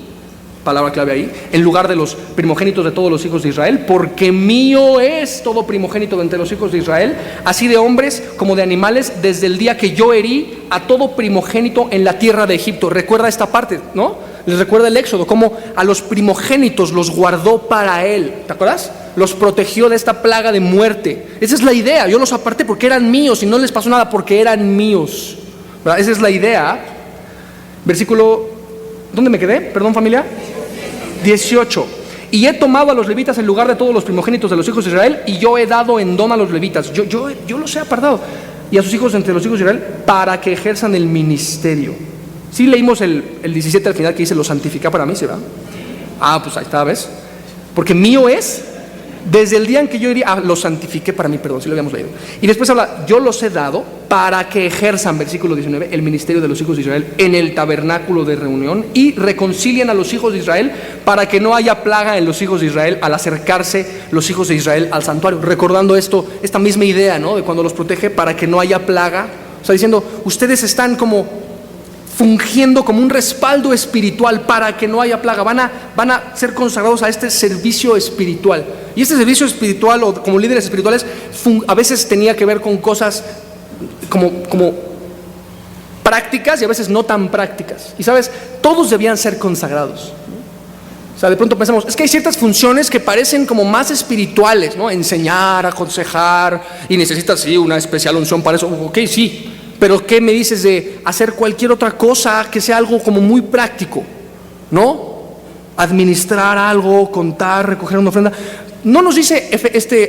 palabra clave ahí, en lugar de los primogénitos de todos los hijos de Israel, porque mío es todo primogénito de entre los hijos de Israel, así de hombres como de animales, desde el día que yo herí a todo primogénito en la tierra de Egipto. Recuerda esta parte, ¿no? Les recuerda el Éxodo, cómo a los primogénitos los guardó para él. ¿Te acuerdas? Los protegió de esta plaga de muerte. Esa es la idea. Yo los aparté porque eran míos y no les pasó nada porque eran míos, ¿verdad? Esa es la idea. Versículo, ¿dónde me quedé? Perdón, familia. 18. Y he tomado a los levitas en lugar de todos los primogénitos de los hijos de Israel, y yo he dado en don a los levitas. Yo los he apartado, y a sus hijos entre los hijos de Israel, para que ejerzan el ministerio. Sí leímos el 17 al final que dice, lo santifica para mí, ¿se va? Pues ahí está, ¿ves? Porque mío es, desde el día en que yo iría, lo santifiqué para mí, perdón, sí lo habíamos leído. Y después habla, yo los he dado para que ejerzan, versículo 19, el ministerio de los hijos de Israel en el tabernáculo de reunión, y reconcilien a los hijos de Israel, para que no haya plaga en los hijos de Israel al acercarse los hijos de Israel al santuario. Recordando esta misma idea, ¿no? De cuando los protege para que no haya plaga. O sea, diciendo, ustedes están como fungiendo como un respaldo espiritual para que no haya plaga. Van a ser consagrados a este servicio espiritual. Y este servicio espiritual, o como líderes espirituales, a veces tenía que ver con cosas como prácticas y a veces no tan prácticas. Y sabes, todos debían ser consagrados. O sea, de pronto pensamos, es que hay ciertas funciones que parecen como más espirituales, ¿no? Enseñar, aconsejar, y necesitas, sí, una especial unción para eso. Ok, sí. Pero ¿qué me dices de hacer cualquier otra cosa que sea algo como muy práctico? ¿No? Administrar algo, contar, recoger una ofrenda. ¿No nos dice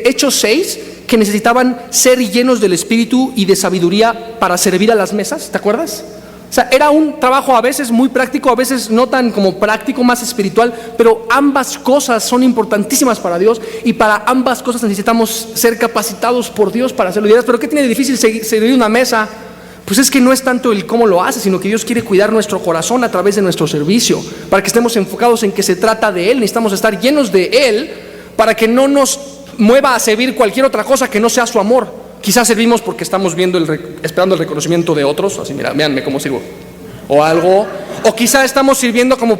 Hechos 6 que necesitaban ser llenos del Espíritu y de sabiduría para servir a las mesas? ¿Te acuerdas? O sea, era un trabajo a veces muy práctico, a veces no tan como práctico, más espiritual, pero ambas cosas son importantísimas para Dios, y para ambas cosas necesitamos ser capacitados por Dios para hacerlo. Y dirás, ¿pero qué tiene de difícil servir una mesa? Pues es que no es tanto el cómo lo hace, sino que Dios quiere cuidar nuestro corazón a través de nuestro servicio, para que estemos enfocados en que se trata de Él. Necesitamos estar llenos de Él para que no nos mueva a servir cualquier otra cosa que no sea su amor. Quizás servimos porque estamos esperando el reconocimiento de otros, así, mira, véanme cómo sirvo, o algo, o quizá estamos sirviendo como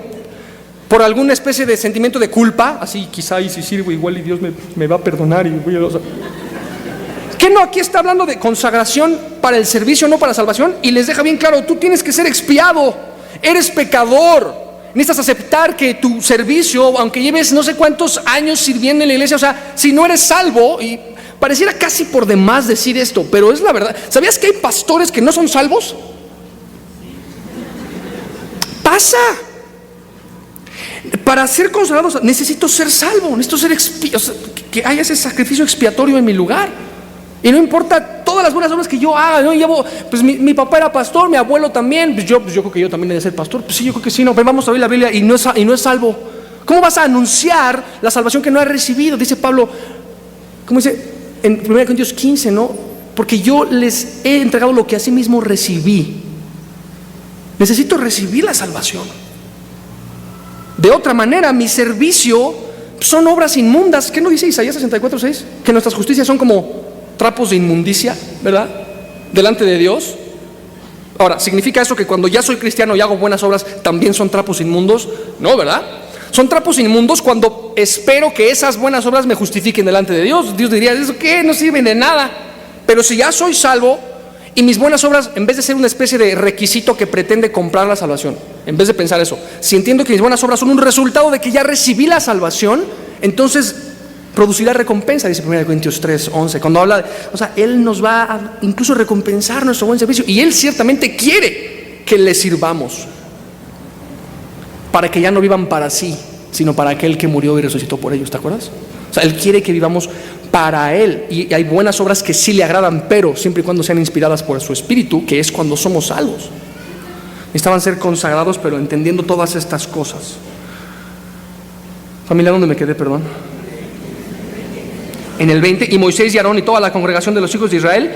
por alguna especie de sentimiento de culpa, así, quizá, y si sirvo igual y Dios me va a perdonar y voy a... ¿Qué no? Aquí está hablando de consagración para el servicio, no para la salvación, y les deja bien claro, tú tienes que ser expiado, eres pecador, necesitas aceptar que tu servicio, aunque lleves no sé cuántos años sirviendo en la iglesia, o sea, si no eres salvo, y pareciera casi por demás decir esto, pero es la verdad. ¿Sabías que hay pastores que no son salvos? Pasa. Para ser consagrados necesito ser salvo, necesito ser que haya ese sacrificio expiatorio en mi lugar. Y no importa todas las buenas obras que yo haga, ¿no? Pues mi papá era pastor, mi abuelo también, pues yo creo que yo también he de ser pastor. Pues sí, yo creo que sí, no, pero vamos a abrir la Biblia y no es salvo. ¿Cómo vas a anunciar la salvación que no has recibido? Dice Pablo, ¿cómo dice? En 1 Corintios 15, ¿no? Porque yo les he entregado lo que asimismo recibí. Necesito recibir la salvación. De otra manera, mi servicio son obras inmundas. ¿Qué no dice Isaías 64:6? Que nuestras justicias son como trapos de inmundicia, ¿verdad? Delante de Dios. Ahora, ¿significa eso que cuando ya soy cristiano y hago buenas obras también son trapos inmundos? No, ¿verdad? Son trapos inmundos cuando espero que esas buenas obras me justifiquen delante de Dios. Dios diría, ¿eso qué? No sirven de nada. Pero si ya soy salvo y mis buenas obras, en vez de ser una especie de requisito que pretende comprar la salvación, en vez de pensar eso, si entiendo que mis buenas obras son un resultado de que ya recibí la salvación, entonces producirá recompensa, dice 1 Corintios 3:11, cuando habla, o sea, Él nos va a incluso recompensar nuestro buen servicio, y Él ciertamente quiere que le sirvamos, para que ya no vivan para sí, sino para aquel que murió y resucitó por ellos. ¿Te acuerdas? O sea, Él quiere que vivamos para Él, y hay buenas obras que sí le agradan, pero siempre y cuando sean inspiradas por su Espíritu, que es cuando somos salvos. Necesitaban ser consagrados, pero entendiendo todas estas cosas. Familia, ¿dónde me quedé? Perdón. En el 20, y Moisés y Aarón y toda la congregación de los hijos de Israel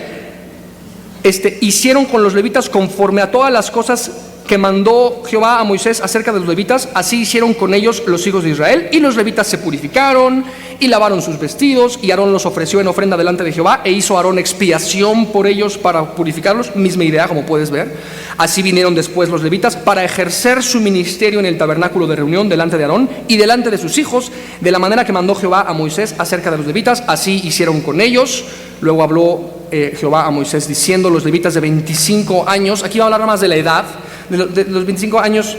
hicieron con los levitas conforme a todas las cosas que mandó Jehová a Moisés acerca de los levitas. Así hicieron con ellos los hijos de Israel, y los levitas se purificaron y lavaron sus vestidos, y Aarón los ofreció en ofrenda delante de Jehová, e hizo Aarón expiación por ellos para purificarlos. Misma idea, como puedes ver. Así vinieron después los levitas para ejercer su ministerio en el tabernáculo de reunión delante de Aarón y delante de sus hijos, de la manera que mandó Jehová a Moisés acerca de los levitas. Así hicieron con ellos. Luego habló Jehová a Moisés diciendo: los levitas de 25 años, aquí va a hablar más de la edad, de los 25 años,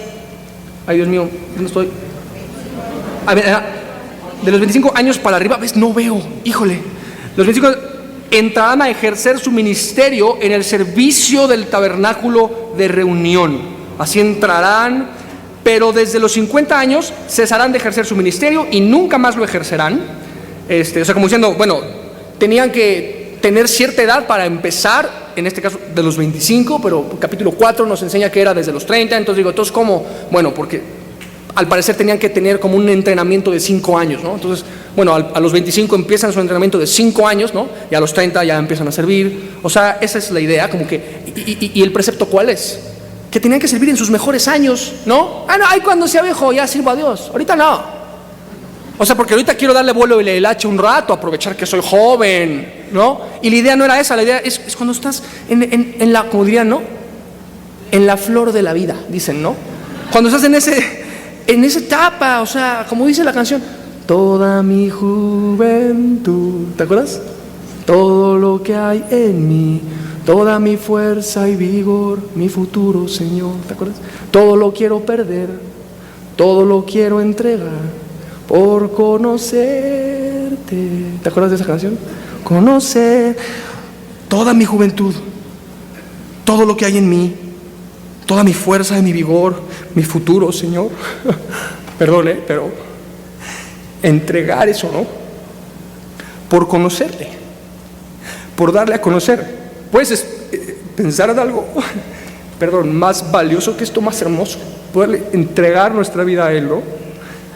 ay Dios mío, ¿dónde estoy? A ver, de los 25 años para arriba, ¿ves? No veo, híjole. Los 25 entrarán a ejercer su ministerio en el servicio del tabernáculo de reunión. Así entrarán, pero desde los 50 años cesarán de ejercer su ministerio y nunca más lo ejercerán. O sea, como diciendo, bueno, tenían que tener cierta edad para empezar, en este caso de los 25, pero capítulo 4 nos enseña que era desde los 30, entonces digo, entonces ¿cómo? Bueno, porque al parecer tenían que tener como un entrenamiento de 5 años, ¿no? Entonces, bueno, a los 25 empiezan su entrenamiento de 5 años, ¿no? Y a los 30 ya empiezan a servir. O sea, esa es la idea, como que, y el precepto ¿cuál es? Que tenían que servir en sus mejores años, ¿no? No, ay, cuando sea viejo ya sirvo a Dios, ahorita no. O sea, porque ahorita quiero darle vuelo y el hacha un rato, aprovechar que soy joven, ¿no? Y la idea no era esa, la idea es cuando estás en la, como dirían, ¿no? En la flor de la vida, dicen, ¿no? Cuando estás en esa etapa, o sea, como dice la canción, toda mi juventud, ¿te acuerdas? Todo lo que hay en mí, toda mi fuerza y vigor, mi futuro, Señor, ¿te acuerdas? Todo lo quiero perder, todo lo quiero entregar por conocerte. ¿Te acuerdas de esa canción? Conocer toda mi juventud, todo lo que hay en mí, toda mi fuerza y mi vigor, mi futuro, Señor. Perdone, pero entregar eso, ¿no? Por conocerle, por darle a conocer. Puedes pensar en algo, perdón, más valioso que esto, más hermoso, poderle entregar nuestra vida a Él, ¿no?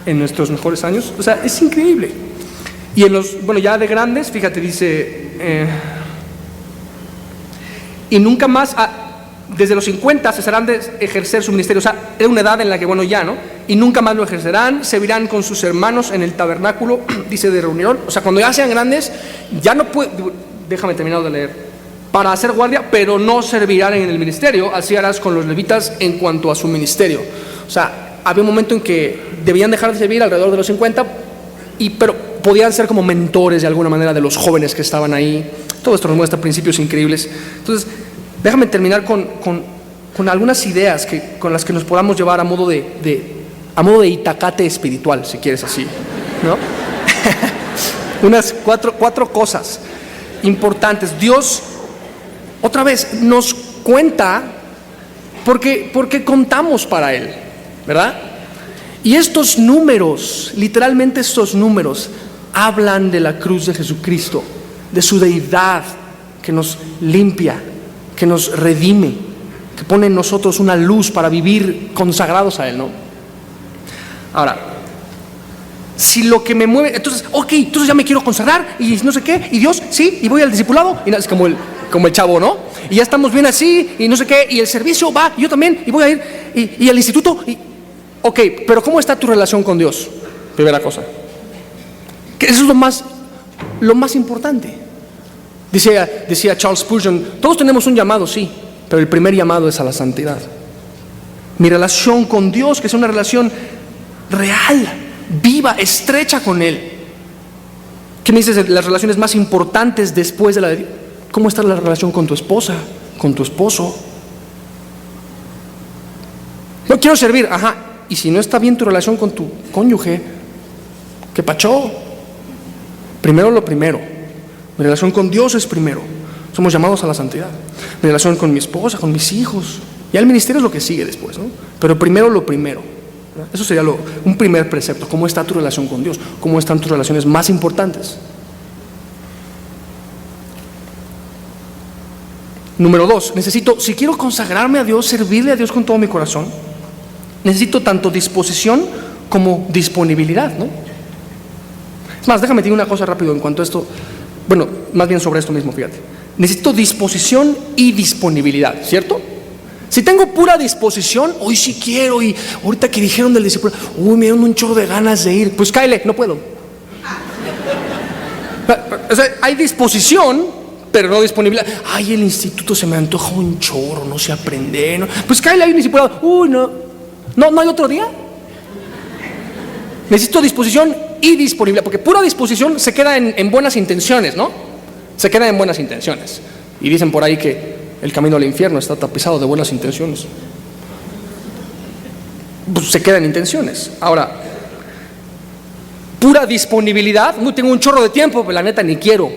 En nuestros mejores años, o sea, es increíble. Y en los, bueno, ya de grandes, fíjate, dice, y nunca más, desde los 50 cesarán de ejercer su ministerio. O sea, era una edad en la que, bueno, ya, ¿no? Y nunca más lo ejercerán, servirán con sus hermanos en el tabernáculo, dice, de reunión. O sea, cuando ya sean grandes, ya no pueden, déjame terminar de leer, para hacer guardia, pero no servirán en el ministerio. Así harás con los levitas en cuanto a su ministerio. O sea, había un momento en que debían dejar de servir alrededor de los 50, pero podían ser como mentores de alguna manera de los jóvenes que estaban ahí. Todo esto nos muestra principios increíbles. Entonces, déjame terminar con algunas ideas con las que nos podamos llevar a modo de itacate espiritual, si quieres así, ¿no? Unas cuatro cosas importantes. Dios, otra vez, nos cuenta porque contamos para Él, ¿verdad? Y estos números, literalmente estos números, hablan de la cruz de Jesucristo, de su deidad que nos limpia, que nos redime, que pone en nosotros una luz para vivir consagrados a Él, ¿no? Ahora, si lo que me mueve, entonces ya me quiero consagrar y no sé qué, y Dios, sí, y voy al discipulado, y es como el chavo, ¿no? Y ya estamos bien así, y no sé qué, y el servicio va, y yo también, y voy a ir, y al instituto, ok, pero ¿cómo está tu relación con Dios? Primera cosa. Que eso es lo más importante. Decía Charles Spurgeon, todos tenemos un llamado, sí, pero el primer llamado es a la santidad. Mi relación con Dios, que es una relación real, viva, estrecha con Él. ¿Qué me dices de las relaciones más importantes después de la de Dios? ¿Cómo está la relación con tu esposa, con tu esposo? No quiero servir, ajá. Y si no está bien tu relación con tu cónyuge, ¿qué pacho? Primero lo primero. Mi relación con Dios es primero. Somos llamados a la santidad. Mi relación con mi esposa, con mis hijos. Ya el ministerio es lo que sigue después, ¿no? Pero primero lo primero. Eso sería un primer precepto. ¿Cómo está tu relación con Dios? ¿Cómo están tus relaciones más importantes? Número 2, si quiero consagrarme a Dios, servirle a Dios con todo mi corazón, necesito tanto disposición como disponibilidad, ¿no? Es más, déjame decir una cosa rápido en cuanto a esto. Bueno, más bien sobre esto mismo, fíjate. Necesito disposición y disponibilidad, ¿cierto? Si tengo pura disposición, hoy sí quiero, y ahorita que dijeron del discipulado, uy, me dieron un chorro de ganas de ir, pues cáele, no puedo. O sea, hay disposición, pero no disponibilidad. Ay, el instituto se me antoja un chorro, no sé aprender, ¿no? Pues cáele ahí un discipulado, uy, no hay otro día. Necesito disposición y disponibilidad, porque pura disposición se queda en buenas intenciones, ¿no? Se queda en buenas intenciones. Y dicen por ahí que el camino al infierno está tapizado de buenas intenciones. Pues se quedan intenciones. Ahora, pura disponibilidad, tengo un chorro de tiempo, pero la neta ni quiero.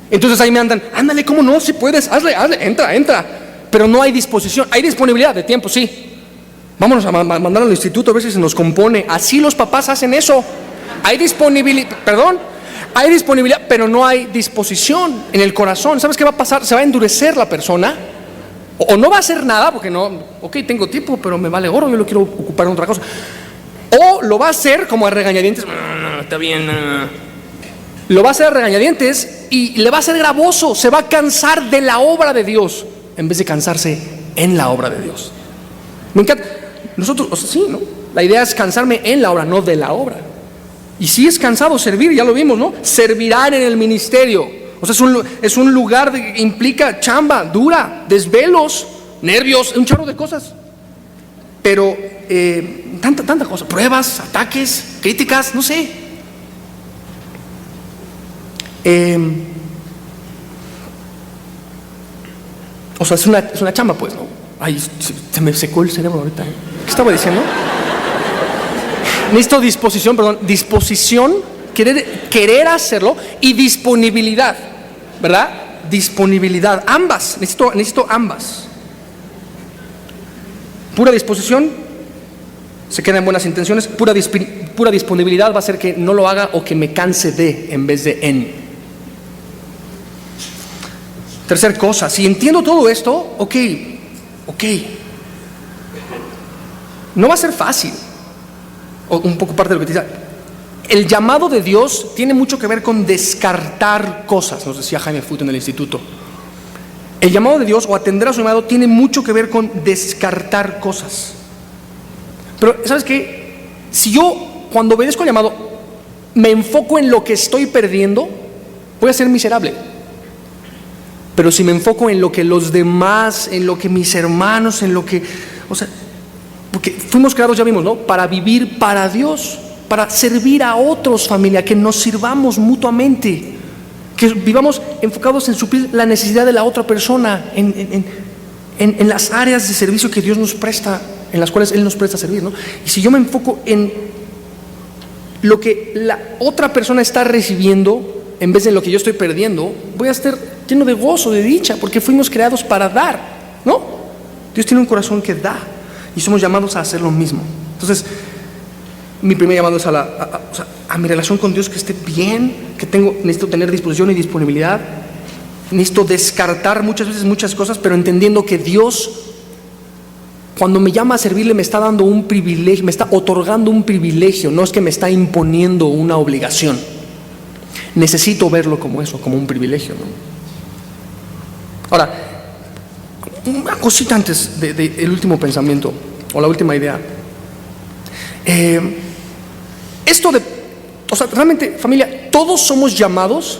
Entonces ahí me andan, ándale, ¿cómo no? Si puedes, hazle, entra. Pero no hay disposición. Hay disponibilidad de tiempo, sí. Vámonos a mandar al instituto a ver si se nos compone. Así los papás hacen eso. Hay disponibilidad, hay disponibilidad, pero no hay disposición en el corazón. ¿Sabes qué va a pasar? Se va a endurecer la persona, o no va a hacer nada, porque no, ok, tengo tiempo, pero me vale gorro, yo lo quiero ocupar en otra cosa. O lo va a hacer como a regañadientes, está bien, lo va a hacer a regañadientes y le va a hacer gravoso, se va a cansar de la obra de Dios, en vez de cansarse en la obra de Dios. Me encanta, nosotros, o sea, sí, ¿no? La idea es cansarme en la obra, no de la obra. Y sí es cansado servir, ya lo vimos, ¿no? Servirán en el ministerio. O sea, es un lugar que implica chamba dura, desvelos, nervios, un chorro de cosas. Pero tanta cosa, pruebas, ataques, críticas, no sé. O sea, es una chamba, pues, ¿no? Ay, se me secó el cerebro ahorita. ¿Qué estaba diciendo? Necesito disposición, querer hacerlo, y disponibilidad, ¿verdad? Disponibilidad, ambas, necesito ambas. Pura disposición se queda en buenas intenciones, pura disponibilidad va a hacer que no lo haga o que me canse de en vez de en. Tercer cosa, si entiendo todo esto, ok, no va a ser fácil. O un poco parte de lo que te dice. El llamado de Dios tiene mucho que ver con descartar cosas, nos decía Jaime Fut en el instituto. El llamado de Dios o atender a su llamado tiene mucho que ver con descartar cosas. Pero ¿sabes qué? Si yo cuando obedezco el llamado me enfoco en lo que estoy perdiendo, voy a ser miserable. Pero si me enfoco en lo que los demás, en lo que mis hermanos, en lo que, o sea, porque fuimos creados, ya vimos, ¿no? Para vivir para Dios, para servir a otros, familia, que nos sirvamos mutuamente, que vivamos enfocados en suplir la necesidad de la otra persona, en las áreas de servicio que Dios nos presta, en las cuales Él nos presta servir, ¿no? Y si yo me enfoco en lo que la otra persona está recibiendo, en vez de lo que yo estoy perdiendo, voy a estar lleno de gozo, de dicha, porque fuimos creados para dar, ¿no? Dios tiene un corazón que da. Y somos llamados a hacer lo mismo. Entonces, mi primer llamado es a mi relación con Dios, que esté bien, necesito tener disposición y disponibilidad. Necesito descartar muchas veces muchas cosas, pero entendiendo que Dios, cuando me llama a servirle, me está dando un privilegio, me está otorgando un privilegio, no es que me está imponiendo una obligación. Necesito verlo como eso, como un privilegio, ¿no? Ahora, una cosita antes del último pensamiento o la última idea. Realmente, familia, todos somos llamados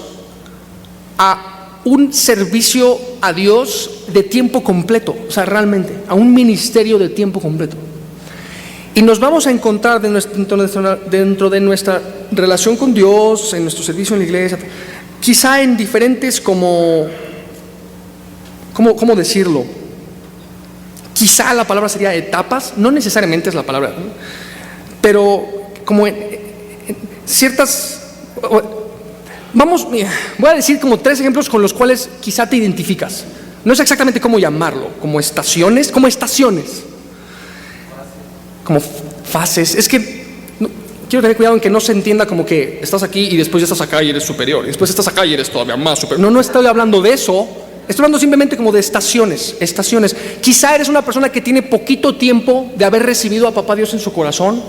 a un servicio a Dios de tiempo completo, o sea, realmente, a un ministerio de tiempo completo. Y nos vamos a encontrar dentro de nuestra relación con Dios, en nuestro servicio en la iglesia, quizá en diferentes ¿cómo decirlo? Quizá la palabra sería etapas, no necesariamente es la palabra, ¿no? Pero como en ciertas, voy a decir como 3 ejemplos con los cuales quizá te identificas. No sé exactamente cómo llamarlo, como estaciones, como fases. Es que quiero tener cuidado en que no se entienda como que estás aquí y después ya estás acá y eres superior, y después estás acá y eres todavía más superior. No estoy hablando de eso. Estoy hablando simplemente como de estaciones. Quizá eres una persona que tiene poquito tiempo de haber recibido a Papá Dios en su corazón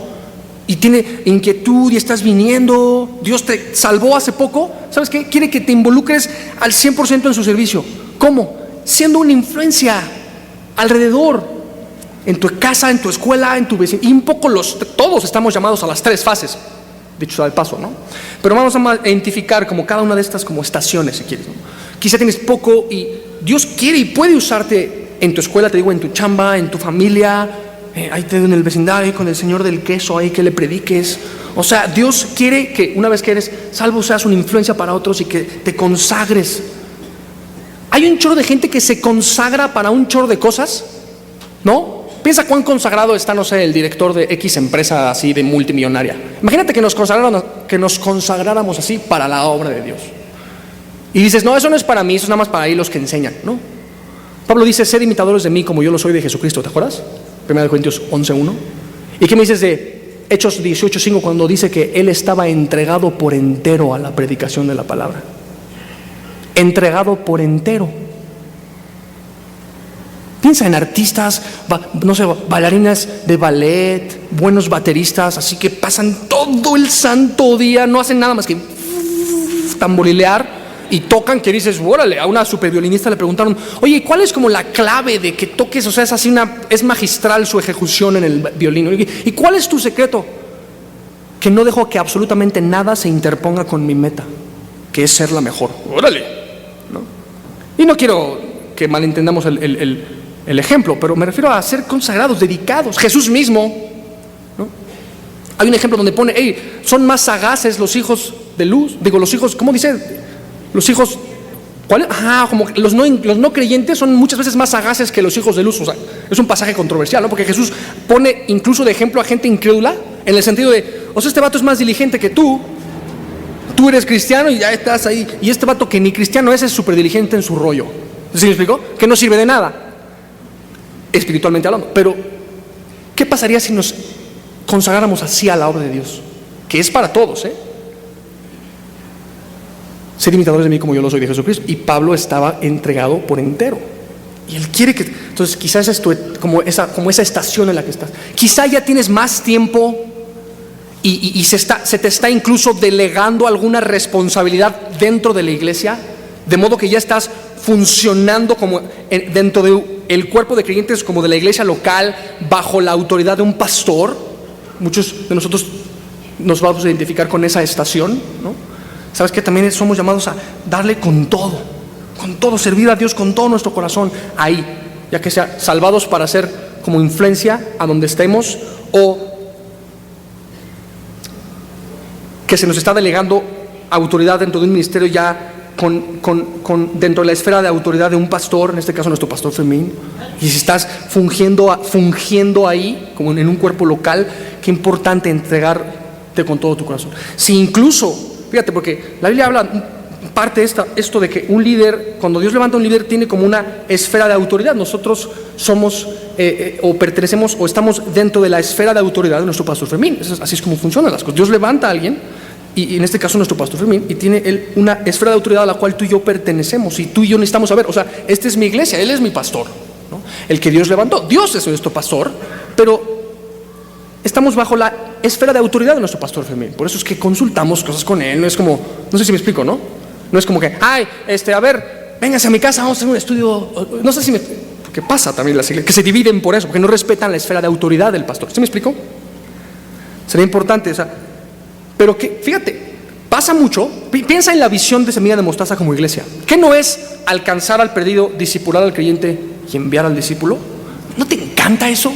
y tiene inquietud y estás viniendo, Dios te salvó hace poco, ¿sabes qué? Quiere que te involucres al 100% en su servicio. ¿Cómo? Siendo una influencia alrededor, en tu casa, en tu escuela, en tu vecino. Y un poco todos estamos llamados a las 3 fases, dicho sea de paso, ¿no? Pero vamos a identificar como cada una de estas como estaciones, si quieres, ¿no? Quizá tienes poco y Dios quiere y puede usarte en tu escuela, te digo, en tu chamba, en tu familia, ahí te en el vecindario, con el señor del queso, ahí que le prediques. O sea, Dios quiere que una vez que eres salvo seas una influencia para otros y que te consagres. Hay un chorro de gente que se consagra para un chorro de cosas, ¿no? Piensa cuán consagrado está, no sé, el director de X empresa así de multimillonaria. Imagínate que nos consagráramos así para la obra de Dios. Y dices, no, eso no es para mí, eso es nada más para ahí los que enseñan, ¿no? Pablo dice, sed imitadores de mí como yo lo soy de Jesucristo, ¿te acuerdas? 1 Corintios 11:1. ¿Y qué me dices de Hechos 18:5 cuando dice que él estaba entregado por entero a la predicación de la palabra? Entregado por entero. Piensa en artistas, no sé, bailarinas de ballet, buenos bateristas, así que pasan todo el santo día, no hacen nada más que tamborilear y tocan, que dices, órale. A una superviolinista le preguntaron, oye, ¿cuál es como la clave de que toques? O sea, es así es magistral su ejecución en el violín. ¿Y cuál es tu secreto? Que no dejo que absolutamente nada se interponga con mi meta, que es ser la mejor. Órale, ¿no? Y no quiero que malentendamos el ejemplo, pero me refiero a ser consagrados, dedicados. Jesús mismo, ¿no? Hay un ejemplo donde pone, son más sagaces los hijos de luz. Digo, los hijos, ¿cómo dice? Los hijos, ¿cuál es? Como los no creyentes son muchas veces más sagaces que los hijos de luz. O sea, es un pasaje controversial, ¿no? Porque Jesús pone incluso de ejemplo a gente incrédula, en el sentido de, o sea, este vato es más diligente que tú eres cristiano y ya estás ahí, y este vato que ni cristiano es súper diligente en su rollo. ¿Sí me explicó? Que no sirve de nada, espiritualmente hablando. Pero, ¿qué pasaría si nos consagráramos así a la obra de Dios? Que es para todos, Ser imitadores de mí como yo lo soy de Jesucristo. Y Pablo estaba entregado por entero. Y él quiere que... Entonces quizás es como esa estación en la que estás. Quizá ya tienes más tiempo y se te está incluso delegando alguna responsabilidad dentro de la iglesia. De modo que ya estás funcionando como dentro del cuerpo de creyentes, como de la iglesia local, bajo la autoridad de un pastor. Muchos de nosotros nos vamos a identificar con esa estación, ¿no? ¿Sabes qué? También somos llamados a darle con todo, servir a Dios con todo nuestro corazón ahí, ya que sea salvados para ser como influencia a donde estemos, o que se nos está delegando autoridad dentro de un ministerio ya dentro de la esfera de autoridad de un pastor, en este caso nuestro pastor Fermín. Y si estás fungiendo ahí, como en un cuerpo local, qué importante entregarte con todo tu corazón. Si incluso, fíjate, porque la Biblia habla parte esto de que un líder, cuando Dios levanta a un líder, tiene como una esfera de autoridad. Nosotros somos o pertenecemos o estamos dentro de la esfera de autoridad de nuestro pastor Fermín. Así es como funcionan las cosas. Dios levanta a alguien, y en este caso nuestro pastor Fermín, y tiene él una esfera de autoridad a la cual tú y yo pertenecemos, y tú y yo necesitamos saber, o sea, esta es mi iglesia, él es mi pastor, ¿no? El que Dios levantó. Dios es nuestro pastor, pero estamos bajo la esfera de autoridad de nuestro pastor Fermín. Por eso es que consultamos cosas con él. No es como, no sé si me explico, ¿no? No es como que, a ver, véngase a mi casa, vamos a hacer un estudio. No sé si porque pasa también las iglesias, que se dividen por eso, porque no respetan la esfera de autoridad del pastor. ¿Sí me explico? Sería importante, o sea, pero que, fíjate, pasa mucho. Piensa en la visión de Semilla de Mostaza como iglesia. ¿Qué no es alcanzar al perdido, discipular al creyente y enviar al discípulo? ¿No te encanta eso?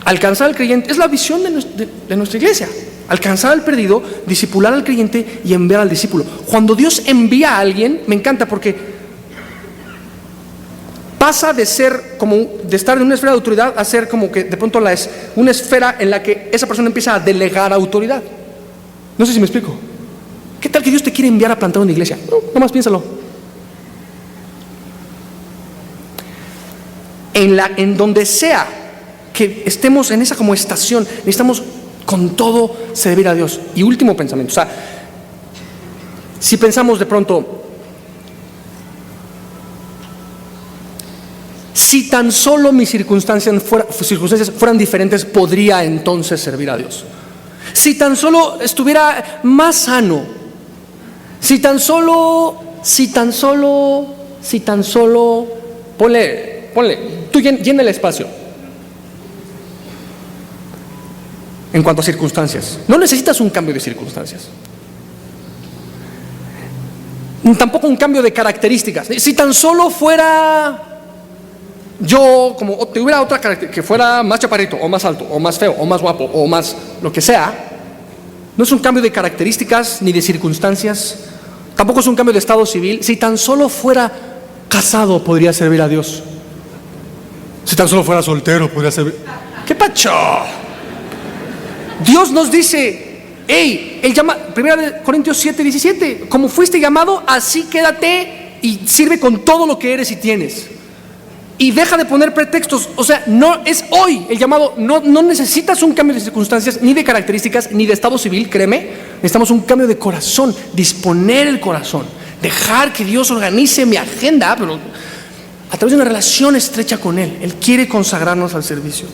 Alcanzar al creyente es la visión de nuestra iglesia. Alcanzar al perdido, discipular al creyente y enviar al discípulo. Cuando Dios envía a alguien, me encanta porque pasa de estar en una esfera de autoridad a ser como que de pronto una esfera en la que esa persona empieza a delegar autoridad. No sé si me explico. ¿Qué tal que Dios te quiere enviar a plantar una iglesia? No, nomás piénsalo. En donde sea que estemos en esa como estación, necesitamos con todo servir a Dios. Y último pensamiento, o sea, si pensamos de pronto, si tan solo mis circunstancias fueran diferentes, podría entonces servir a Dios. si tan solo estuviera más sano, si tan solo, ponle, tú llena el espacio. En cuanto a circunstancias, no necesitas un cambio de circunstancias, tampoco un cambio de características. Si tan solo fuera yo, como tuviera otra característica, que fuera más chaparrito, o más alto, o más feo, o más guapo, o más lo que sea, no es un cambio de características ni de circunstancias, tampoco es un cambio de estado civil. Si tan solo fuera casado, podría servir a Dios. Si tan solo fuera soltero, podría servir. ¿Qué pacho? Dios nos dice, hey, Él llama, 1 Corintios 7:17, como fuiste llamado, así quédate y sirve con todo lo que eres y tienes. Y deja de poner pretextos. O sea, no es hoy el llamado. No necesitas un cambio de circunstancias, ni de características, ni de estado civil, créeme. Necesitamos un cambio de corazón, disponer el corazón, dejar que Dios organice mi agenda, pero a través de una relación estrecha con Él. Él quiere consagrarnos al servicio.